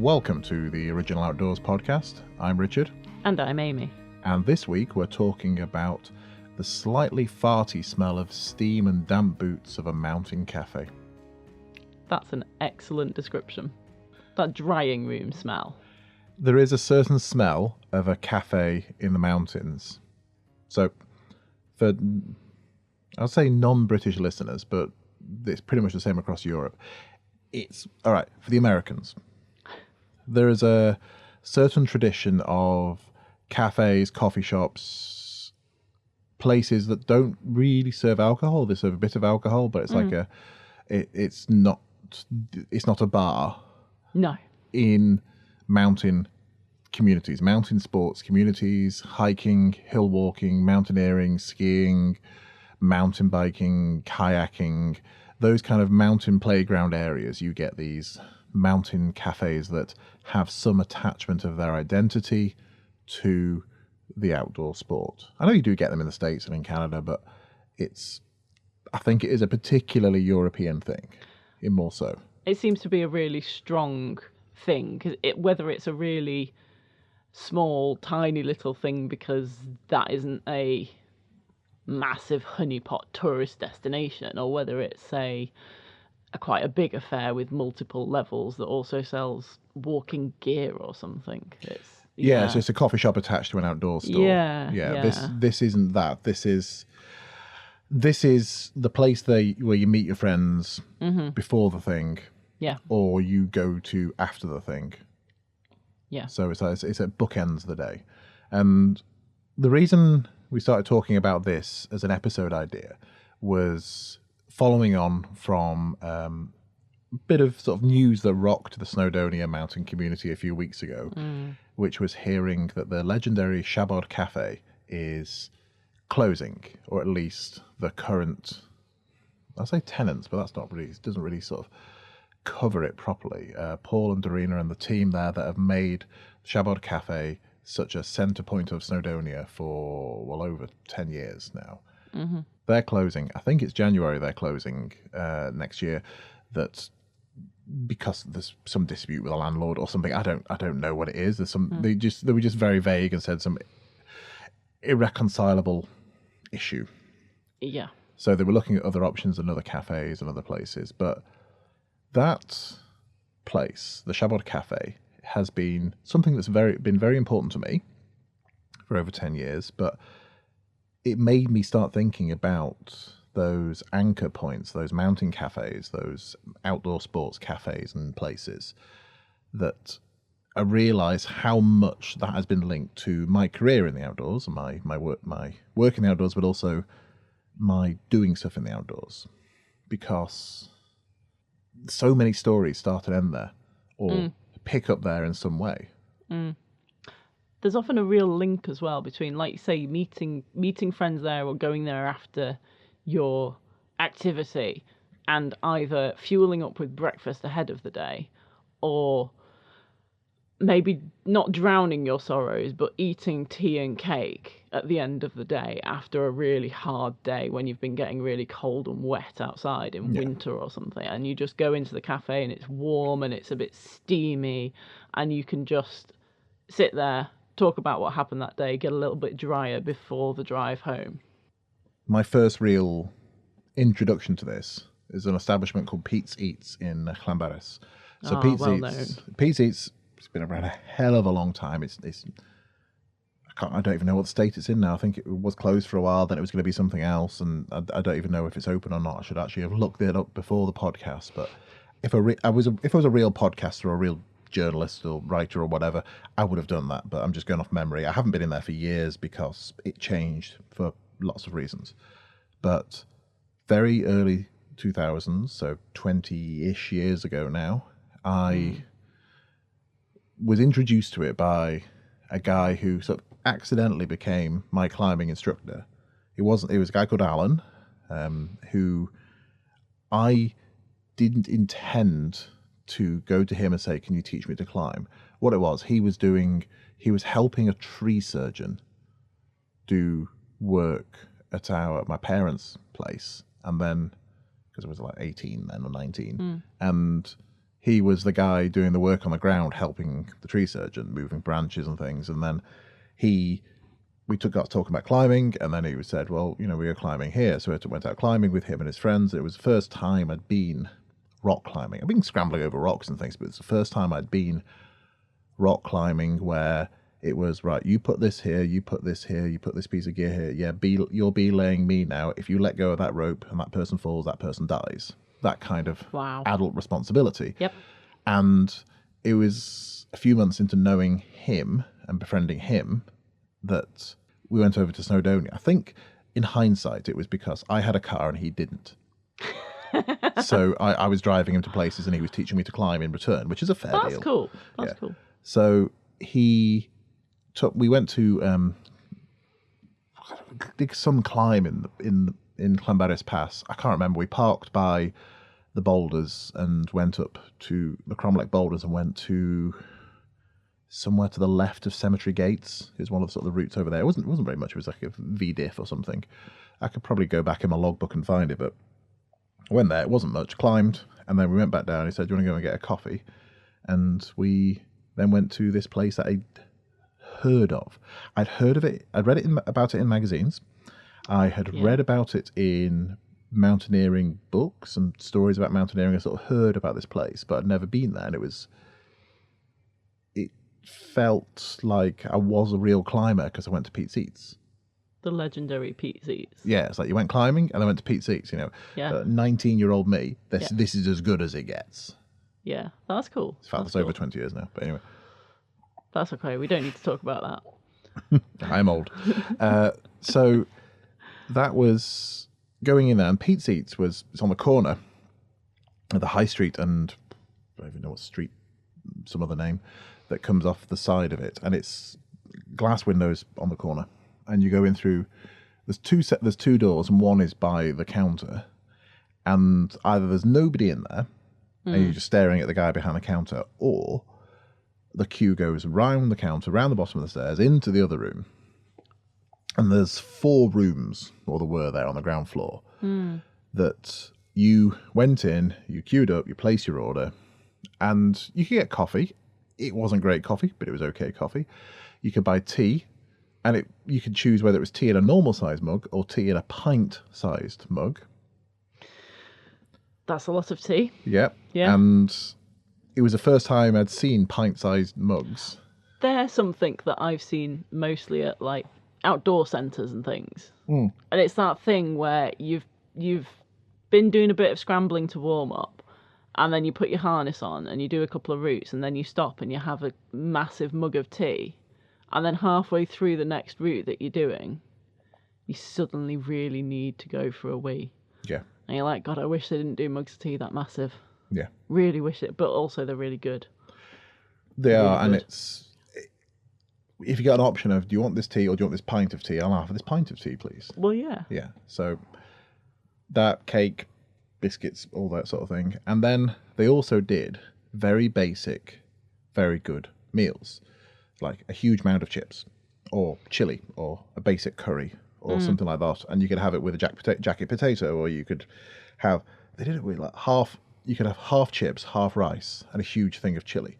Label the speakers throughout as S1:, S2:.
S1: Welcome to the Original Outdoors podcast. I'm Richard.
S2: And I'm Amy.
S1: And this week we're talking about the slightly farty smell of steam and damp boots of a mountain cafe.
S2: That's an excellent description. That drying room smell.
S1: There is a certain smell of a cafe in the mountains. So, for, I'll say non-British listeners, but it's pretty much the same across Europe. It's, all right, for the Americans, there is a certain tradition of cafes, coffee shops, places that don't really serve alcohol. They serve a bit of alcohol, but it's like it's not a bar.
S2: No.
S1: In mountain communities, mountain sports communities, hiking, hill walking, mountaineering, skiing, mountain biking, kayaking, those kind of mountain playground areas, you get these mountain cafes that have some attachment of their identity to the outdoor sport. I know you do get them in the States and in Canada, but I think it is a particularly European thing, in more so.
S2: It seems to be a really strong thing, because whether it's a really small, tiny little thing because that isn't a massive honeypot tourist destination, or whether it's quite a big affair with multiple levels that also sells walking gear or something.
S1: So it's a coffee shop attached to an outdoor store.
S2: Yeah.
S1: This isn't that. This is the place where you meet your friends before the thing.
S2: Yeah.
S1: Or you go to after the thing.
S2: Yeah.
S1: So it's at bookends the day. And the reason we started talking about this as an episode idea was following on from a bit of sort of news that rocked the Snowdonia mountain community a few weeks ago, which was hearing that the legendary Shabad Cafe is closing, or at least the current, I'll say tenants, but that's not really, it doesn't really sort of cover it properly. Paul and Dorina and the team there that have made Shabad Cafe such a centre point of Snowdonia for, well, over 10 years now. Mm-hmm. They're closing. I think it's January they're closing next year. That's because there's some dispute with a landlord or something. I don't know what it is. There's some they were just very vague and said some irreconcilable issue.
S2: Yeah. So
S1: they were looking at other options and other cafes and other places, but that place, the Shabad Cafe, has been something that's been very important to me for over 10 years, but it made me start thinking about those anchor points, those mountain cafes, those outdoor sports cafes and places that I realise how much that has been linked to my career in the outdoors and my work in the outdoors, but also my doing stuff in the outdoors, because so many stories start and end there, or pick up there in some way.
S2: There's often a real link as well between, like you say, meeting friends there or going there after your activity and either fueling up with breakfast ahead of the day, or maybe not drowning your sorrows, but eating tea and cake at the end of the day after a really hard day when you've been getting really cold and wet outside in winter or something, and you just go into the cafe and it's warm and it's a bit steamy and you can just sit there, talk about what happened that day, get a little bit drier before the drive home.
S1: My first real introduction to this is an establishment called Pete's Eats in Llanberis. So Pete's Eats, it's been around a hell of a long time. I don't even know what state it's in now. I think it was closed for a while, then it was going to be something else, and I don't even know if it's open or not. I should actually have looked it up before the podcast. But if I was a real podcaster or a real journalist or writer or whatever, I would have done that. But I'm just going off memory. I haven't been in there for years because it changed for lots of reasons. But very early 2000s, so 20-ish years ago now, I was introduced to it by a guy who sort of accidentally became my climbing instructor. It was a guy called Alan, who I didn't intend to go to him and say, "Can you teach me to climb?" What it was, he was helping a tree surgeon do work at my parents' place, and then, because I was like 18 then or 19, and he was the guy doing the work on the ground, helping the tree surgeon, moving branches and things. And then we got talking about climbing, and then he said, well, we go climbing here. So I went out climbing with him and his friends. It was the first time I'd been rock climbing. I've been scrambling over rocks and things, but it's the first time I'd been rock climbing where it was, right, you put this here, you put this here, you put this piece of gear here. Yeah, you're belaying me now. If you let go of that rope and that person falls, that person dies. That kind of adult responsibility.
S2: Yep.
S1: And it was a few months into knowing him and befriending him that we went over to Snowdonia. I think in hindsight, it was because I had a car and he didn't. So I was driving him to places and he was teaching me to climb in return, which is a fair deal.
S2: That's cool. That's cool.
S1: So we went to did some climb in Llanberis Pass. I can't remember. We parked by the boulders and went up to the Cromlech boulders and went to somewhere to the left of Cemetery Gates. It was one of the sort of the routes over there. It wasn't very much. It was like a V-diff or something. I could probably go back in my logbook and find it, but I went there. It wasn't much. Climbed, and then we went back down. He said, "Do you want to go and get a coffee?" And we then went to this place that I'd heard of. I'd heard of it. I'd read about it in magazines. I had read about it in mountaineering books and stories about mountaineering. I sort of heard about this place, but I'd never been there. And it felt like I was a real climber because I went to Pete's Eats.
S2: The legendary Pete's Eats.
S1: Yeah, it's like you went climbing and I went to Pete's Eats. 19-year-old me. This is as good as it gets.
S2: Yeah, that's cool.
S1: In fact, that's over 20 years now. But anyway.
S2: That's okay. We don't need to talk about that.
S1: I'm old. So that was going in there. And Pete's Eats it's on the corner of the high street and I don't even know what street, some other name, that comes off the side of it. And it's glass windows on the corner. And you go in through, there's two doors and one is by the counter. And either there's nobody in there and you're just staring at the guy behind the counter, or the queue goes round the counter, round the bottom of the stairs, into the other room. And there's 4 rooms, or there were there on the ground floor, that you went in, you queued up, you placed your order, and you could get coffee. It wasn't great coffee, but it was okay coffee. You could buy tea, and you could choose whether it was tea in a normal-sized mug or tea in a pint-sized mug.
S2: That's a lot of tea.
S1: Yeah. And it was the first time I'd seen pint-sized mugs.
S2: They're something that I've seen mostly at like outdoor centres and things. And it's that thing where you've been doing a bit of scrambling to warm up, and then you put your harness on and you do a couple of routes, and then you stop and you have a massive mug of tea, and then halfway through the next route that you're doing, you suddenly really need to go for a wee. Yeah. And you're like, God, I wish they didn't do mugs of tea that massive.
S1: Yeah.
S2: Really wish it, but also they're really good.
S1: They are, and it's, if you get an option of, do you want this tea or do you want this pint of tea? I'll have this pint of tea, please.
S2: Well, yeah.
S1: Yeah. So that, cake, biscuits, all that sort of thing. And then they also did very basic, very good meals, like a huge mound of chips or chili or a basic curry or something like that. And you could have it with a jacket potato, or you could have, they did it with like you could have half chips, half rice, and a huge thing of chili.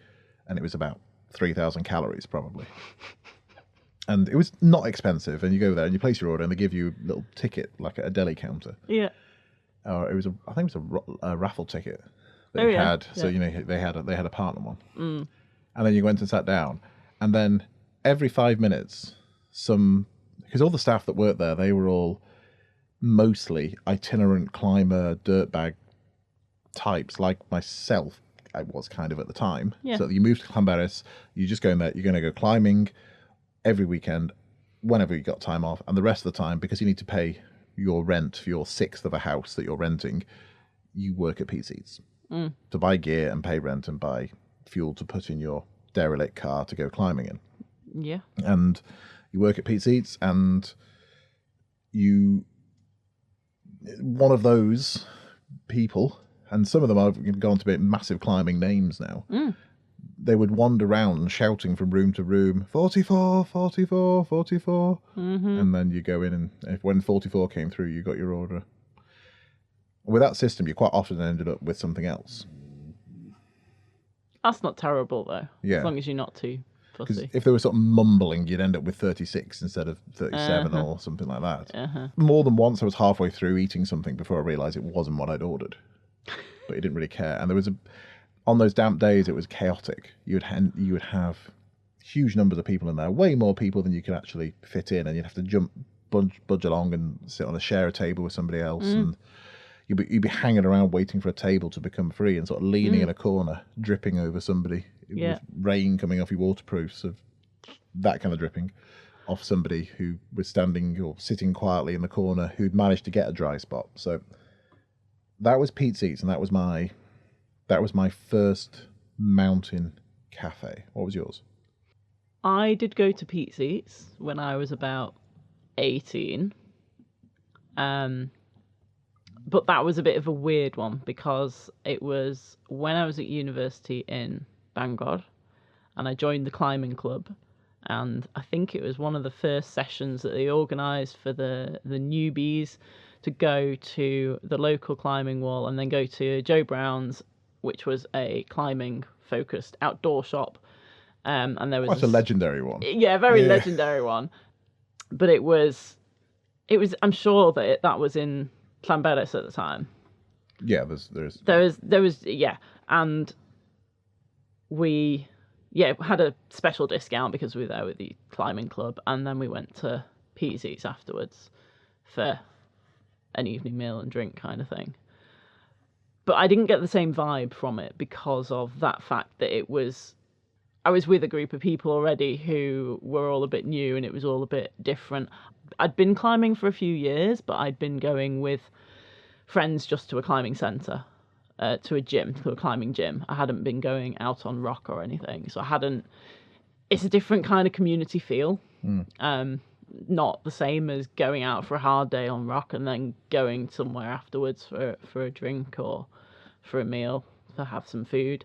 S1: And it was about 3,000 calories, probably. And it was not expensive. And you go there and you place your order and they give you a little ticket, like at a deli counter.
S2: Yeah.
S1: Or I think it was a raffle ticket that you had. Yeah. So, they had a partner one. And then you went and sat down. And then every 5 minutes, because all the staff that worked there, they were all mostly itinerant climber, dirtbag types like myself. I was kind of at the time. Yeah. So you move to Llanberis, you just go in there, you're going to go climbing every weekend, whenever you got time off, and the rest of the time, because you need to pay your rent for your sixth of a house that you're renting, you work at Pete's Eats to buy gear and pay rent and buy fuel to put in your derelict car to go climbing in.
S2: Yeah.
S1: And you work at Pete's Eats, and one of those people, and some of them have gone to be massive climbing names now, they would wander around shouting from room to room, 44, 44, 44. And then you go in, and when 44 came through, you got your order. With that system, you quite often ended up with something else.
S2: That's not terrible, though.
S1: Yeah.
S2: As long as you're not too
S1: Because
S2: fussy.
S1: if they were sort of mumbling, you'd end up with 36 instead of 37 or something like that. More than once, I was halfway through eating something before I realised it wasn't what I'd ordered. But you didn't really care. And there was on those damp days, it was chaotic. You would have huge numbers of people in there, way more people than you could actually fit in, and you'd have to budge along and sit on share a table with somebody else, and you'd be hanging around waiting for a table to become free and sort of leaning in a corner, dripping over somebody with rain coming off your waterproofs, of that kind of dripping off somebody who was standing or sitting quietly in the corner who'd managed to get a dry spot. So that was Pete's Eats, and that was my first mountain cafe. What was yours?
S2: I did go to Pete's Eats when I was about 18. But that was a bit of a weird one because it was when I was at university in Bangor, and I joined the climbing club, and I think it was one of the first sessions that they organised for the newbies to go to the local climbing wall and then go to Joe Brown's, which was a climbing focused outdoor shop. And there was
S1: quite a legendary one.
S2: Yeah, very legendary one. But it was I'm sure that was in Llanberis at the time.
S1: Yeah,
S2: there was and we had a special discount because we were there with the climbing club, and then we went to Pete's Eats afterwards for an evening meal and drink kind of thing. But I didn't get the same vibe from it because of that fact that I was with a group of people already who were all a bit new, and it was all a bit different. I'd been climbing for a few years, but I'd been going with friends just to a climbing centre, to a climbing gym. I hadn't been going out on rock or anything, so it's a different kind of community feel. Not the same as going out for a hard day on rock and then going somewhere afterwards for a drink or for a meal to have some food.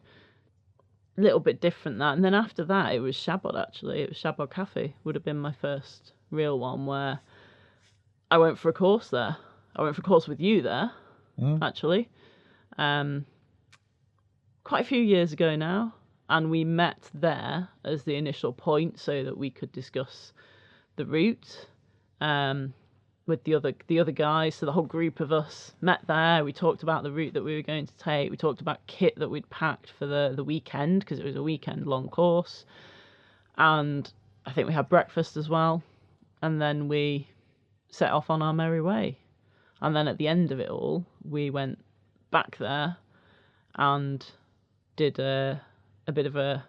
S2: A little bit different that. And then after that, it was Shabad, actually. It was Shabad Cafe. Would have been my first real one where I went for a course there. I went for a course with you there, actually. Quite a few years ago now. And we met there as the initial point so that we could discuss the route with the other guys. So the whole group of us met there. We talked about the route that we were going to take. We talked about kit that we'd packed for the weekend, because it was a weekend long course. And I think we had breakfast as well. And then we set off on our merry way. And then at the end of it all, we went back there and did a bit of a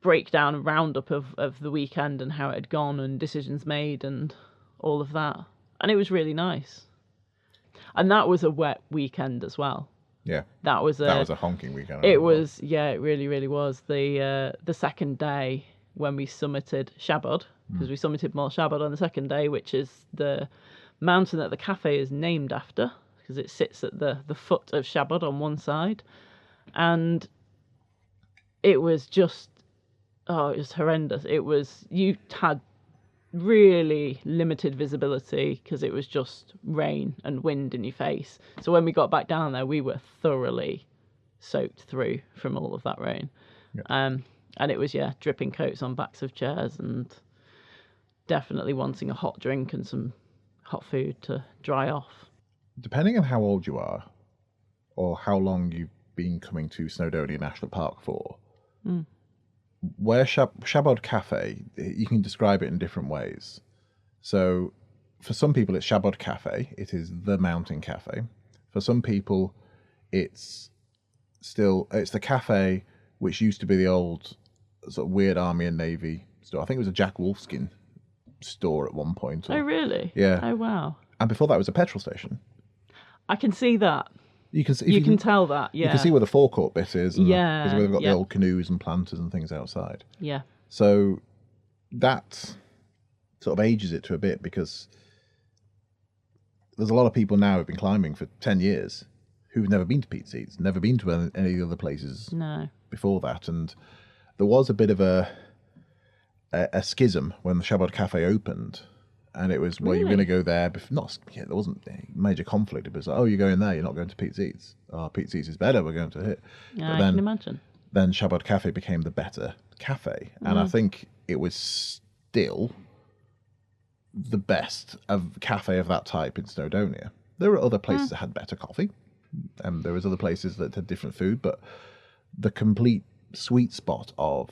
S2: breakdown and roundup of the weekend and how it had gone and decisions made and all of that. And it was really nice. And that was a wet weekend as well.
S1: Yeah.
S2: That was
S1: a honking weekend.
S2: It was, it really, really was. The second day when we summited Shabad, because we summited Mol Shabad on the second day, which is the mountain that the cafe is named after, because it sits at the foot of Shabad on one side. And it was just, it was horrendous. You had really limited visibility because it was just rain and wind in your face. So when we got back down there, we were thoroughly soaked through from all of that rain. Yeah. And it was, dripping coats on backs of chairs and definitely wanting a hot drink and some hot food to dry off.
S1: Depending on how old you are or how long you've been coming to Snowdonia National Park for, where Shabad Cafe, you can describe it in different ways. So for some people, it's Shabad Cafe. It is the mountain cafe. For some people, it's the cafe which used to be the old sort of weird Army and Navy store. I think it was a Jack Wolfskin store at one point.
S2: Oh, really?
S1: Yeah.
S2: Oh, wow.
S1: And before that was a petrol station.
S2: I can see that.
S1: You can
S2: tell that, yeah.
S1: You can see where the forecourt bit is. And because we've got
S2: the
S1: old canoes and planters and things outside.
S2: Yeah.
S1: So that sort of ages it to a bit, because there's a lot of people now who've been climbing for 10 years who've never been to Pete's Eats, never been to any other places before that. And there was a bit of a schism when the Shabad Cafe opened, And it was, well, you're going to go there. There wasn't a major conflict. It was like, oh, you're going there. You're not going to Pete's Eats. Oh, Pete's Eats is better. We're going to it.
S2: Yeah, I can imagine.
S1: Then Shabad Cafe became the better cafe. And I think it was still the best cafe of that type in Snowdonia. There were other places that had better coffee. And there was other places that had different food. But the complete sweet spot of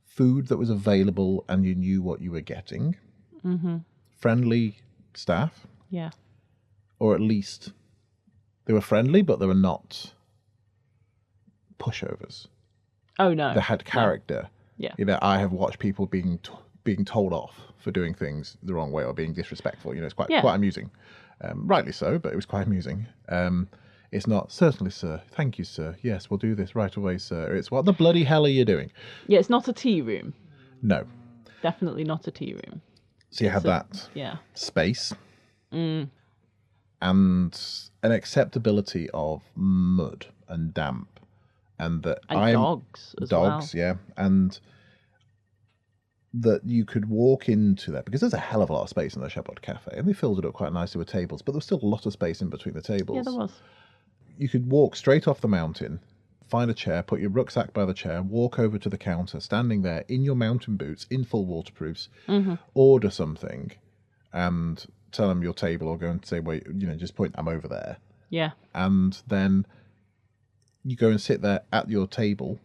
S1: food that was available and you knew what you were getting. Mm-hmm. Friendly staff.
S2: Yeah.
S1: Or at least they were friendly, but they were not pushovers.
S2: Oh, no.
S1: They had character.
S2: Yeah.
S1: You know, I have watched people being told off for doing things the wrong way or being disrespectful. You know, it's quite amusing. Rightly so, but it was quite amusing. It's not, certainly, sir. Thank you, sir. Yes, we'll do this right away, sir. It's, what the bloody hell are you doing?
S2: Yeah, it's not a tea room.
S1: No.
S2: Definitely not a tea room.
S1: So you had that space and an acceptability of mud and damp. And
S2: dogs as well.
S1: Yeah. And that you could walk into that, because there's a hell of a lot of space in the Shabad Cafe, and they filled it up quite nicely with tables, but there was still a lot of space in between the tables.
S2: Yeah, there was.
S1: You could walk straight off the mountain, find a chair, put your rucksack by the chair, walk over to the counter, standing there in your mountain boots, in full waterproofs, order something, and tell them your table, or go and say, well, you know, just point, I'm over there.
S2: Yeah.
S1: And then you go and sit there at your table,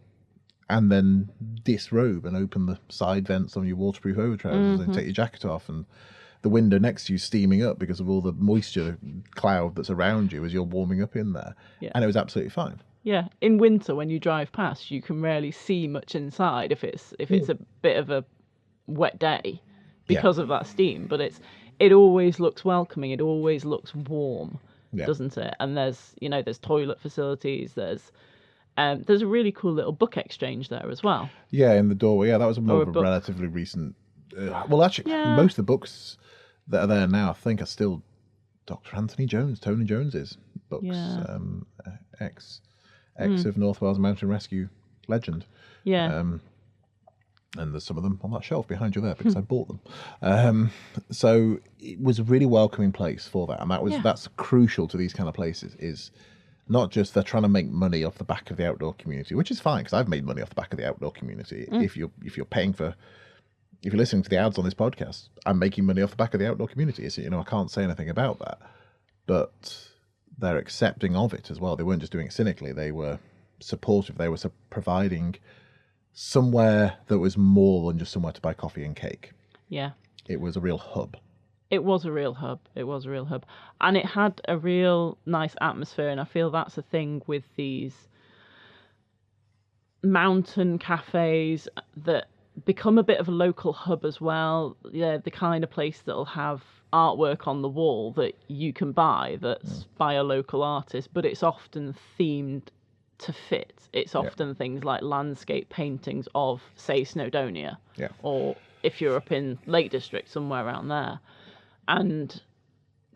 S1: and then disrobe and open the side vents on your waterproof overtrousers and take your jacket off, and the window next to you steaming up because of all the moisture cloud that's around you as you're warming up in there. Yeah. And it was absolutely fine.
S2: Yeah. In winter, when you drive past, you can rarely see much inside if it's a bit of a wet day because of that steam. But it always looks welcoming. It always looks warm, doesn't it? And there's toilet facilities. There's a really cool little book exchange there as well.
S1: Yeah, in the doorway. Yeah, that was more of a relatively recent. Well, actually, most of the books that are there now, I think, are still Dr. Tony Jones's books. Yeah. Ex of North Wales Mountain Rescue legend.
S2: Yeah.
S1: And there's some of them on that shelf behind you there because I bought them. So it was a really welcoming place for that, and that's crucial to these kind of places. Is not just they're trying to make money off the back of the outdoor community, which is fine because I've made money off the back of the outdoor community. If you're paying for, if you're listening to the ads on this podcast, I'm making money off the back of the outdoor community. So, I can't say anything about that, but they're accepting of it as well. They weren't just doing it cynically. They were supportive. They were providing somewhere that was more than just somewhere to buy coffee and cake.
S2: Yeah.
S1: It was a real hub.
S2: It was a real hub. And it had a real nice atmosphere. And I feel that's a thing with these mountain cafes that become a bit of a local hub as well. Yeah, the kind of place that'll have artwork on the wall that you can buy that's by a local artist, but it's often themed to fit. It's often things like landscape paintings of, say, Snowdonia.
S1: Yeah.
S2: Or if you're up in Lake District, somewhere around there. And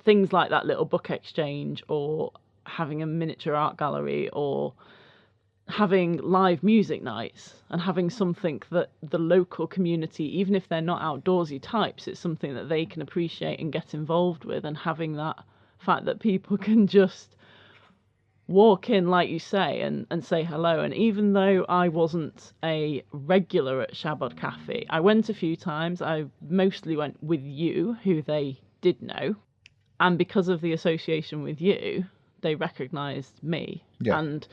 S2: things like that little book exchange, or having a miniature art gallery, or having live music nights, and having something that the local community, even if they're not outdoorsy types, it's something that they can appreciate and get involved with, and having that fact that people can just walk in, like you say, and say hello. And even though I wasn't a regular at Shabad Cafe, I went a few times. I mostly went with you, who they did know. And because of the association with you, they recognised me. Yeah. And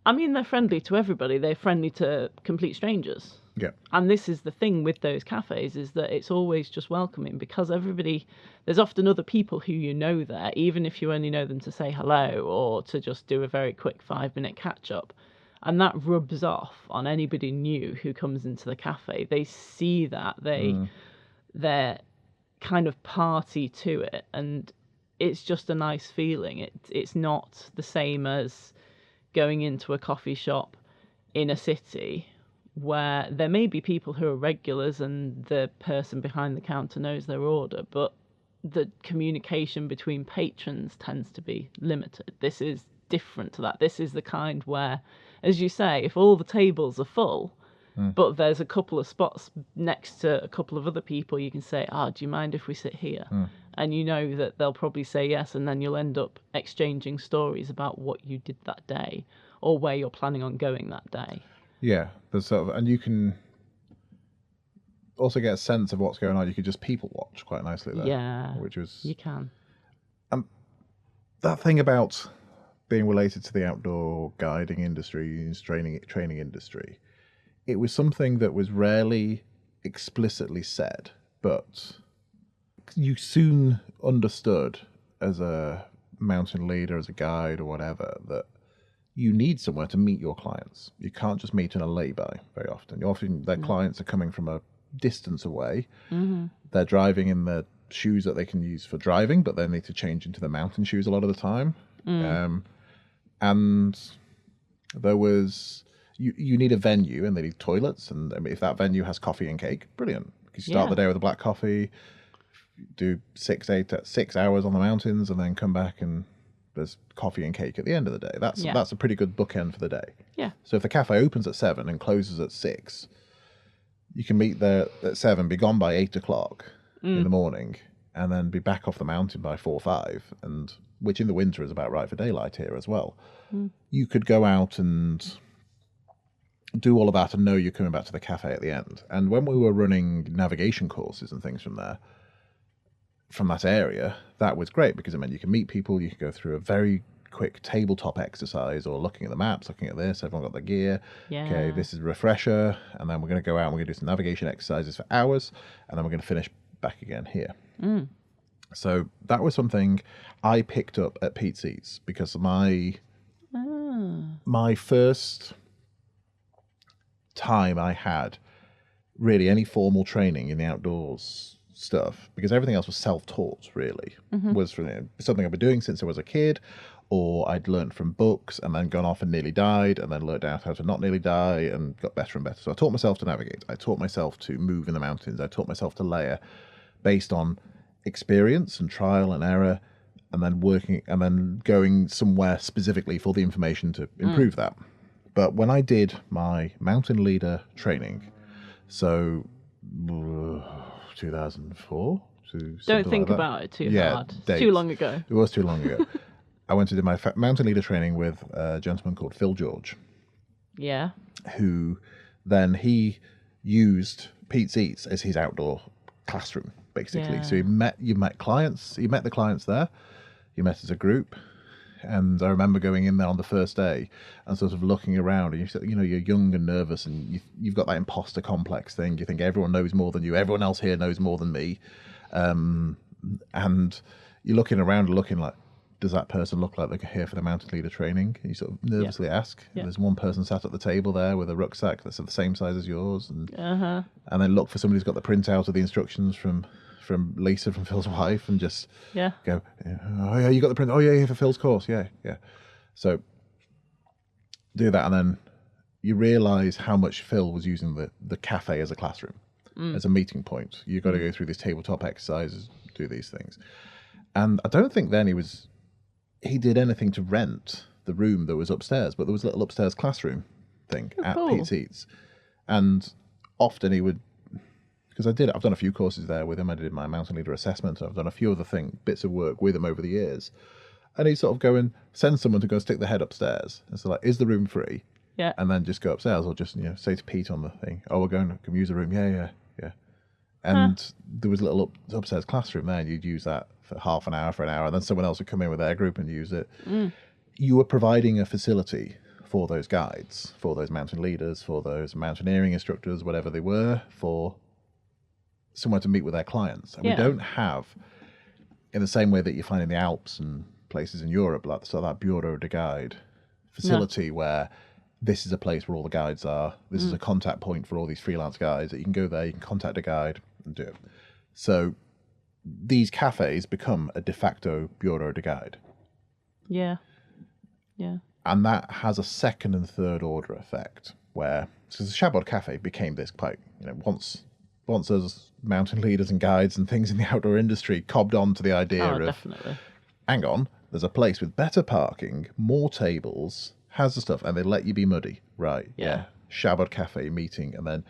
S2: I mean, they're friendly to everybody. They're friendly to complete strangers.
S1: Yeah.
S2: And this is the thing with those cafes, is that it's always just welcoming, because there's often other people who you know there, even if you only know them to say hello or to just do a very quick 5-minute catch up. And that rubs off on anybody new who comes into the cafe. They see that, they're kind of party to it, and it's just a nice feeling. It's not the same as going into a coffee shop in a city where there may be people who are regulars and the person behind the counter knows their order, but the communication between patrons tends to be limited. This is different to that. This is the kind where, as you say, if all the tables are full, but there's a couple of spots next to a couple of other people you can say, do you mind if we sit here? And you know that they'll probably say yes, and then you'll end up exchanging stories about what you did that day or where you're planning on going that day.
S1: Yeah, there's sort of, and you can also get a sense of what's going on. You could just people watch quite nicely there.
S2: Yeah,
S1: which was
S2: you can.
S1: That thing about being related to the outdoor guiding industry, training industry, it was something that was rarely explicitly said, but you soon understood as a mountain leader, as a guide or whatever, that you need somewhere to meet your clients. You can't just meet in a lay-by very often. Often their clients are coming from a distance away. They're driving in their shoes that they can use for driving, but they need to change into the mountain shoes a lot of the time. And there was... You need a venue, and they need toilets, and if that venue has coffee and cake, brilliant. You start the day with a black coffee, do 6 hours on the mountains, and then come back and there's coffee and cake at the end of the day. That's a pretty good bookend for the day.
S2: Yeah.
S1: So if the cafe opens at 7 and closes at 6, you can meet there at 7, be gone by 8 o'clock in the morning, and then be back off the mountain by 4 or 5, and which in the winter is about right for daylight here as well. You could go out and do all of that and know you're coming back to the cafe at the end. And when we were running navigation courses and things from that area, that was great because it meant you can meet people, you can go through a very quick tabletop exercise or looking at the maps, looking at this, everyone got their gear.
S2: Yeah.
S1: Okay, this is a refresher, and then we're going to go out and we're going to do some navigation exercises for hours, and then we're going to finish back again here. So that was something I picked up at Pete's Eats because my first time I had really any formal training in the outdoors stuff, because everything else was self-taught really, was from something I've been doing since I was a kid, or I'd learned from books and then gone off and nearly died and then learned out how to not nearly die and got better and better. So I taught myself to navigate, I taught myself to move in the mountains, I taught myself to layer based on experience and trial and error, and then working and then going somewhere specifically for the information to improve that. But when I did my mountain leader training, so 2004?
S2: Don't think about it too hard. It's too long ago.
S1: It was too long ago. I went to do my mountain leader training with a gentleman called Phil George.
S2: Yeah.
S1: Who then he used Pete's Eats as his outdoor classroom, basically. Yeah. So you met the clients there, you met as a group. And I remember going in there on the first day and sort of looking around, and you're young and nervous, and you've got that imposter complex thing. You think everyone knows more than you, everyone else here knows more than me, and you're looking around and looking like, does that person look like they're here for the mountain leader training? And you sort of nervously ask. Yeah. There's one person sat at the table there with a rucksack that's the same size as yours, and then look for somebody who's got the printout of the instructions from Lisa, from Phil's wife, and just go, oh yeah, you got the print, oh yeah, for Phil's course, yeah. So do that, and then you realise how much Phil was using the cafe as a classroom, as a meeting point. You've got to go through these tabletop exercises, do these things. And I don't think then he did anything to rent the room that was upstairs, but there was a little upstairs classroom thing at Pete's Eats. And often he would, because I've done a few courses there with him. I did my mountain leader assessment. I've done a few other bits of work with him over the years. And he'd sort of go and send someone to go stick their head upstairs. And so like, is the room free? Yeah. And then just go upstairs, or just, say to Pete on the thing, oh, we're going to come use the room. Yeah. And there was a little upstairs classroom there, and you'd use that for half an hour, and then someone else would come in with their group and use it. You were providing a facility for those guides, for those mountain leaders, for those mountaineering instructors, whatever they were, for somewhere to meet with their clients. And we don't have, in the same way that you find in the Alps and places in Europe, like that bureau de guide facility where this is a place where all the guides are. This is a contact point for all these freelance guides that you can go there, you can contact a guide and do it. So these cafes become a de facto bureau de guide. Yeah. And that has a second and third order effect where, so the Shabad Cafe became this quite, once us mountain leaders and guides and things in the outdoor industry cobbed on to the idea of, definitely. Hang on, there's a place with better parking, more tables, has the stuff, and they let you be muddy. Right, yeah. Shabad Cafe meeting, and then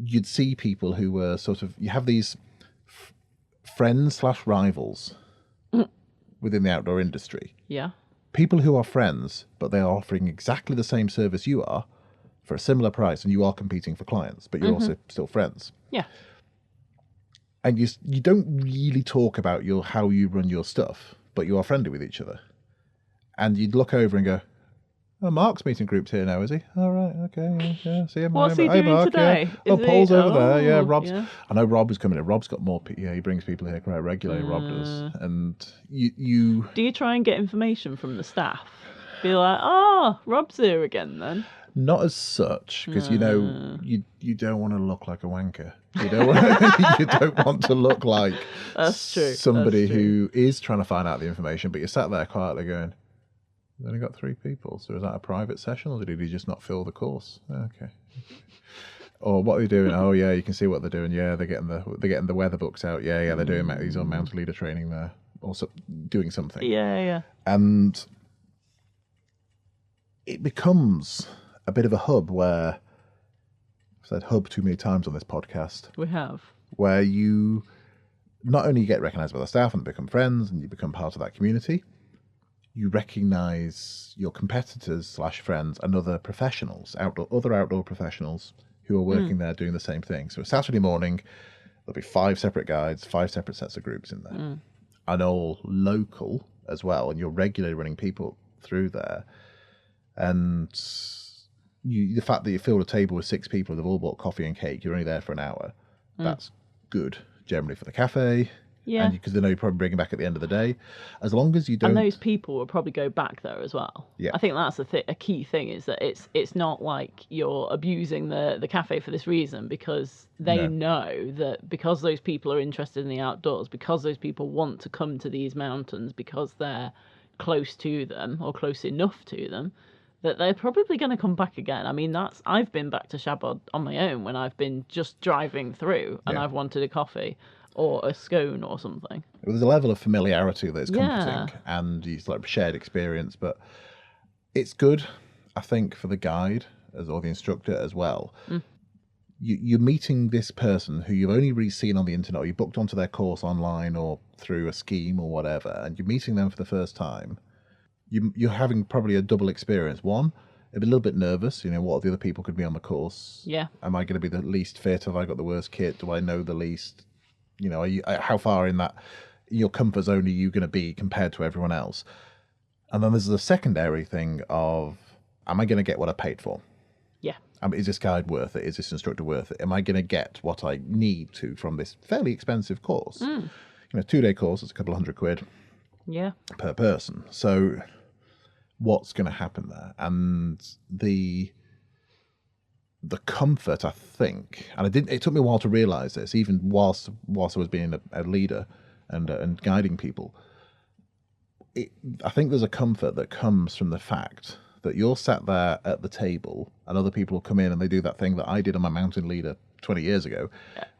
S1: you'd see people who were sort of, you have these friends / rivals within the outdoor industry.
S2: Yeah.
S1: People who are friends, but they are offering exactly the same service you are for a similar price, and you are competing for clients, but you're also still friends.
S2: Yeah.
S1: And you don't really talk about how you run your stuff, but you are friendly with each other. And you'd look over and go, "Oh, Mark's meeting group's here now, is he? All right, okay, yeah, see him.
S2: What's he doing
S1: Mark,
S2: today?
S1: Yeah. Oh, Paul's over there. Yeah, Rob's.
S2: Yeah.
S1: I know Rob was coming in. Rob's got more. Yeah, he brings people here quite regularly. Rob does. And you.
S2: Do you try and get information from the staff? Be like, oh, Rob's here again then.
S1: Not as such, because you don't want to look like a wanker. You don't want to look like
S2: That's true.
S1: somebody who is trying to find out the information, but you're sat there quietly going, "We've only got 3 people, so is that a private session, or did he just not fill the course?" Okay. Or what are they doing? Oh yeah, you can see what they're doing. Yeah, they're getting the weather books out. Yeah, they're doing these on mountain leader training there, also doing something.
S2: Yeah.
S1: And it becomes a bit of a hub where, I've said hub too many times on this podcast.
S2: We have.
S1: Where you not only get recognised by the staff and become friends and you become part of that community, you recognise your competitors / friends and other professionals, other outdoor professionals who are working there doing the same thing. So Saturday morning, there'll be 5 separate guides, 5 separate sets of groups in there, and all local as well. And you're regularly running people through there. And the fact that you filled a table with 6 people, they've all bought coffee and cake, you're only there for an hour. That's good, generally, for the cafe.
S2: Yeah.
S1: And because they know you're probably bringing back at the end of the day. As long as you don't...
S2: And those people will probably go back there as well.
S1: Yeah.
S2: I think that's a key thing, is that it's not like you're abusing the cafe for this reason, because they know that because those people are interested in the outdoors, because those people want to come to these mountains, because they're close to them or close enough to them, that they're probably going to come back again. I mean, I've been back to Shabad on my own when I've been just driving through and I've wanted a coffee or a scone or something.
S1: There's a level of familiarity that's comforting and it's like shared experience, but it's good, I think, for the guide or the instructor as well. You're meeting this person who you've only really seen on the internet, or you booked onto their course online or through a scheme or whatever, and you're meeting them for the first time. You're having probably a double experience. One, a little bit nervous. What the other people could be on the course. Yeah. Am I going to be the least fit? Have I got the worst kit? Do I know the least? How far in your comfort zone are you going to be compared to everyone else? And then there's the secondary thing of, am I going to get what I paid for? Yeah. Is this guide worth it? Is this instructor worth it? Am I going to get what I need to from this fairly expensive course? 2-day course, it's a couple £100 per person. So what's going to happen there? And the comfort, I think, and it took me a while to realise this, even whilst I was being a leader and guiding people. I think there's a comfort that comes from the fact that you're sat there at the table and other people will come in and they do that thing that I did on my mountain leader 20 years ago,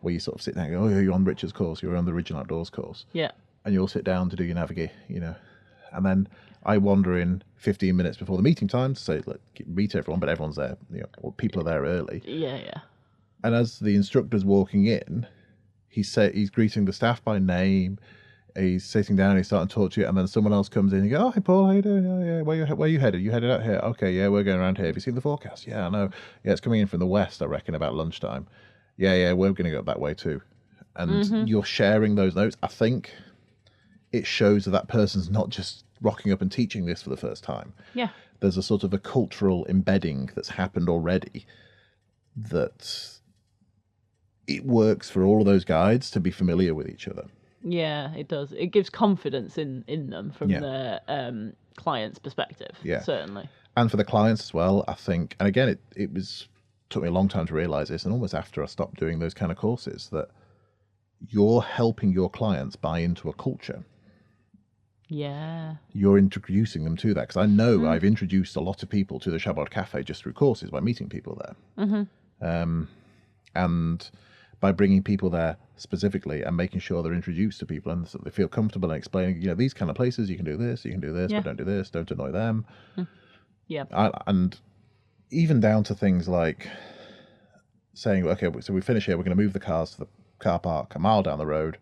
S1: where you sort of sit down and go, "Oh, you're on Richard's course, you're on the Original Outdoors course." Yeah. And you'll sit down to do your navigate, and then I wander in 15 minutes before the meeting time to say, "Look, meet everyone," but everyone's there, or people are there early. Yeah. And as the instructor's walking in, he's greeting the staff by name. He's sitting down, he's starting to talk to you, and then someone else comes in and you go, "Oh, hey Paul, how you doing? Oh, yeah, where you headed? You headed out here? Okay, yeah, we're going around here. Have you seen the forecast? Yeah, I know. Yeah, it's coming in from the west, I reckon, about lunchtime. Yeah, we're going to go that way too." And you're sharing those notes. I think it shows that person's not just rocking up and teaching this for the first time. Yeah. There's a sort of a cultural embedding that's happened already, that it works for all of those guides to be familiar with each other. Yeah, it does. It gives confidence in them from the client's perspective. Yeah, certainly. And for the clients as well, I think. And again, it took me a long time to realise this, and almost after I stopped doing those kind of courses, that you're helping your clients buy into a culture. Yeah. You're introducing them to that, because I know I've introduced a lot of people to the Shabad Cafe just through courses by meeting people there. And by bringing people there specifically and making sure they're introduced to people and so they feel comfortable in explaining, these kind of places, you can do this, but don't do this, don't annoy them. Yeah. And even down to things like saying, okay, so we finish here, we're going to move the cars to the car park a mile down the road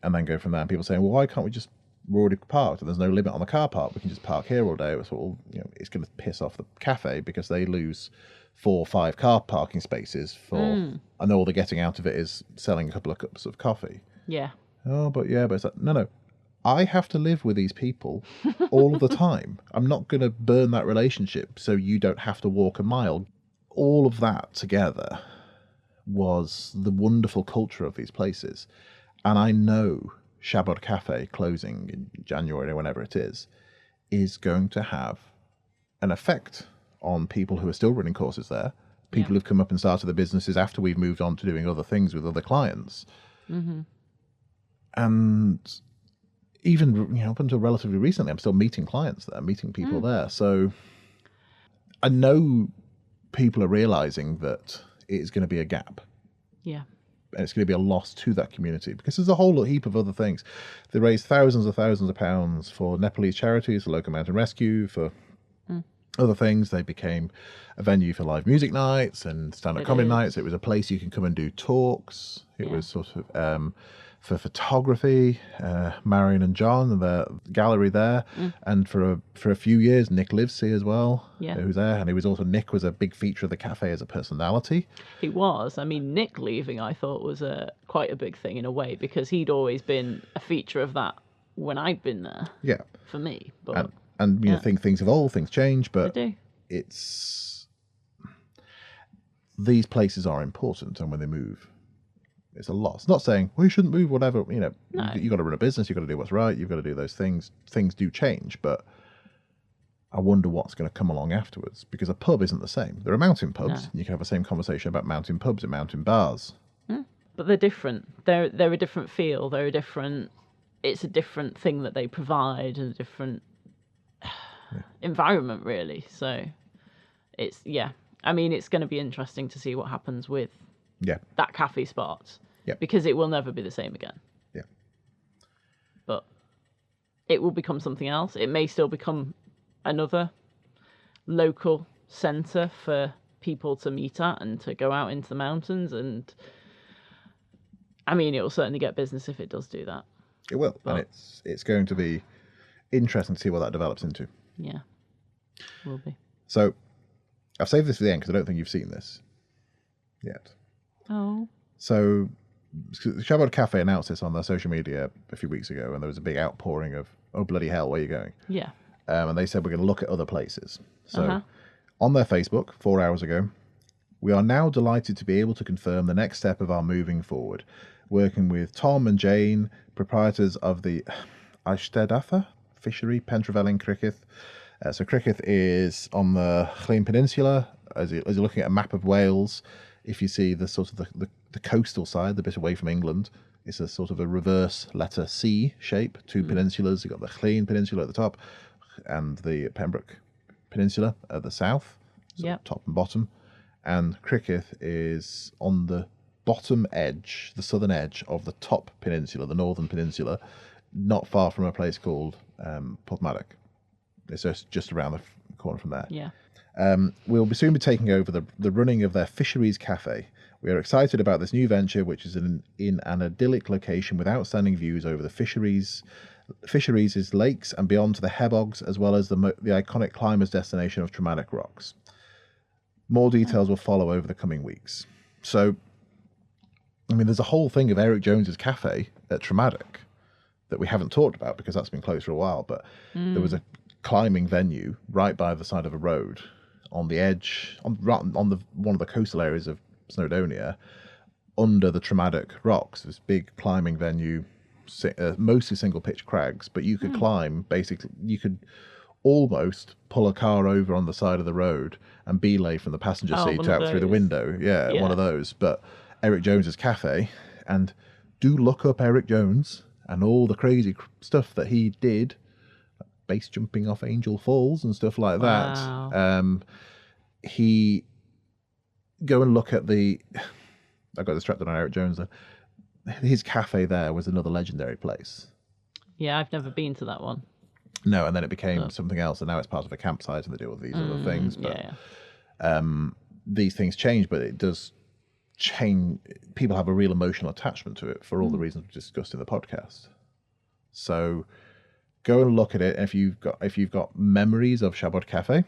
S1: and then go from there. And people saying, well, why can't we just, we're already parked and there's no limit on the car park, we can just park here all day. It's all, it's going to piss off the cafe because they lose 4 or 5 car parking spaces for, and all they're getting out of it is selling a couple of cups of coffee.
S2: Yeah.
S1: Oh, but it's like, no. I have to live with these people all the time. I'm not going to burn that relationship so you don't have to walk a mile. All of that together was the wonderful culture of these places. And I know Shabad Cafe closing in January, whenever it is going to have an effect on people who are still running courses there, people who've come up and started their businesses after we've moved on to doing other things with other clients. Mm-hmm. And even up until relatively recently, I'm still meeting clients there, meeting people there. So I know people are realizing that it's going to be a gap.
S2: Yeah.
S1: And it's going to be a loss to that community because there's a whole heap of other things. They raised thousands of pounds for Nepalese charities, for Local Mountain Rescue, for other things. They became a venue for live music nights and stand-up comedy nights. It was a place you can come and do talks. It was sort of for photography, Marion and John and the gallery there. And for a few years, Nick Livesey as well, who's there. And Nick was a big feature of the cafe as a personality.
S2: He was. I mean, Nick leaving, I thought, was quite a big thing in a way because he'd always been a feature of that when I'd been there. Yeah. For me. But
S1: and things evolve, things change, but
S2: they do.
S1: These places are important, and when they move, it's a loss. Not saying we shouldn't move, whatever. No. You got to run a business. You got to do what's right. You've got to do those things. Things do change, but I wonder what's going to come along afterwards because a pub isn't the same. There are mountain pubs. No. You can have the same conversation about mountain pubs and mountain bars.
S2: But they're different. They're a different feel. They're a different. It's a different thing that they provide, and a different environment, really. So it's I mean, it's going to be interesting to see what happens with that cafe spot. Yeah. Because it will never be the same again. Yeah. But it will become something else. It may still become another local centre for people to meet at and to go out into the mountains. And I mean, it will certainly get business if it does do that.
S1: It will. But, and it's going to be interesting to see what that develops into.
S2: Yeah. Will be.
S1: So I've saved this for the end because I don't think you've seen this yet.
S2: Oh.
S1: So Siabod Cafe announced this on their social media a few weeks ago, and there was a big outpouring of, oh, bloody hell, where are you going?
S2: Yeah.
S1: And they said, we're going to look at other places. So on their Facebook, 4 hours ago, we are now delighted to be able to confirm the next step of our moving forward, working with Tom and Jane, proprietors of the Eisteddaffa fishery, Pentrefell Cricketh. So Cricketh is on the Llŷn Peninsula. As you're looking at a map of Wales, if you see the sort of the coastal side, the bit away from England, it's a sort of a reverse letter C shape, 2 peninsulas. You've got the Llŷn Peninsula at the top and the Pembroke Peninsula at the south, so top and bottom. And Cricketh is on the bottom edge, the southern edge of the top peninsula, the northern peninsula, not far from a place called Porthmadog. It's just around the corner from there.
S2: Yeah.
S1: We'll soon be taking over the running of their fisheries cafe. We are excited about this new venture, which is in an idyllic location with outstanding views over the fisheries' lakes and beyond to the Hebogs, as well as the iconic climbers' destination of Traumatic Rocks. More details will follow over the coming weeks. So, I mean, there's a whole thing of Eric Jones's cafe at Traumatic that we haven't talked about because that's been closed for a while, but there was a climbing venue right by the side of a road on the edge, on one of the coastal areas of Snowdonia, under the Traumatic Rocks. This big climbing venue, mostly single pitch crags, but you could climb, basically, you could almost pull a car over on the side of the road and belay from the passenger seat out through the window. Yeah, one of those. But Eric Jones's cafe, and do look up Eric Jones and all the crazy stuff that he did, base jumping off Angel Falls and stuff like that. Wow. He go and look at I got distracted on Eric Jones there. His cafe there was another legendary place.
S2: Yeah, I've never been to that one.
S1: No, and then it became something else, and now it's part of a campsite and they deal with these other things. But these things change, but it does change. People have a real emotional attachment to it for all the reasons we discussed in the podcast. So go and look at it. If you've got memories of Shabad Cafe,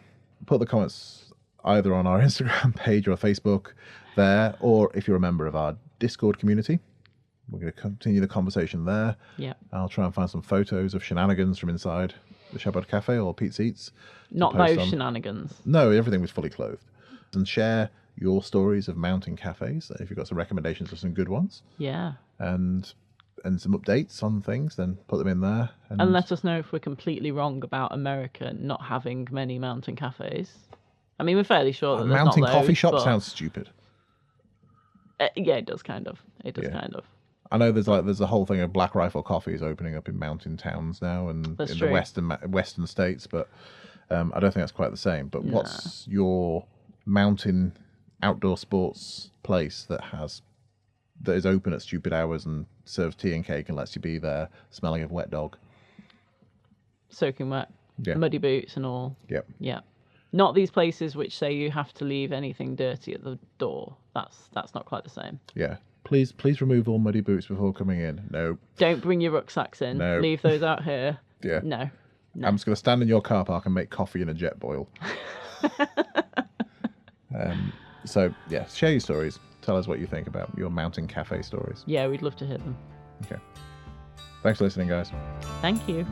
S1: put the comments either on our Instagram page or Facebook there, or if you're a member of our Discord community, we're going to continue the conversation there.
S2: Yeah.
S1: I'll try and find some photos of shenanigans from inside the Shabad Cafe or Pete's Eats.
S2: Not those shenanigans.
S1: No, everything was fully clothed. And share your stories of mountain cafes. If you've got some recommendations of some good ones.
S2: Yeah.
S1: And some updates on things, then put them in there.
S2: And let us know if we're completely wrong about America not having many mountain cafes. I mean, we're fairly sure that there's
S1: mountain
S2: not those,
S1: coffee shop
S2: but...
S1: sounds stupid.
S2: Yeah, it does kind of. It does kind of.
S1: I know there's a whole thing of Black Rifle coffees opening up in mountain towns now and
S2: That's
S1: in
S2: true.
S1: the western states, but I don't think that's quite the same. But what's your mountain outdoor sports place that is open at stupid hours and serves tea and cake and lets you be there smelling of wet dog?
S2: Soaking wet. Yeah. Muddy boots and all.
S1: Yep.
S2: Yeah. Not these places which say you have to leave anything dirty at the door. That's not quite the same.
S1: Yeah. Please remove all muddy boots before coming in. No.
S2: Don't bring your rucksacks in.
S1: No.
S2: Leave those out here.
S1: Yeah.
S2: No.
S1: I'm just going to stand in your car park and make coffee in a jet boil. So, yeah, share your stories. Tell us what you think about your mountain cafe stories.
S2: Yeah, we'd love to hear them.
S1: Okay. Thanks for listening, guys.
S2: Thank you.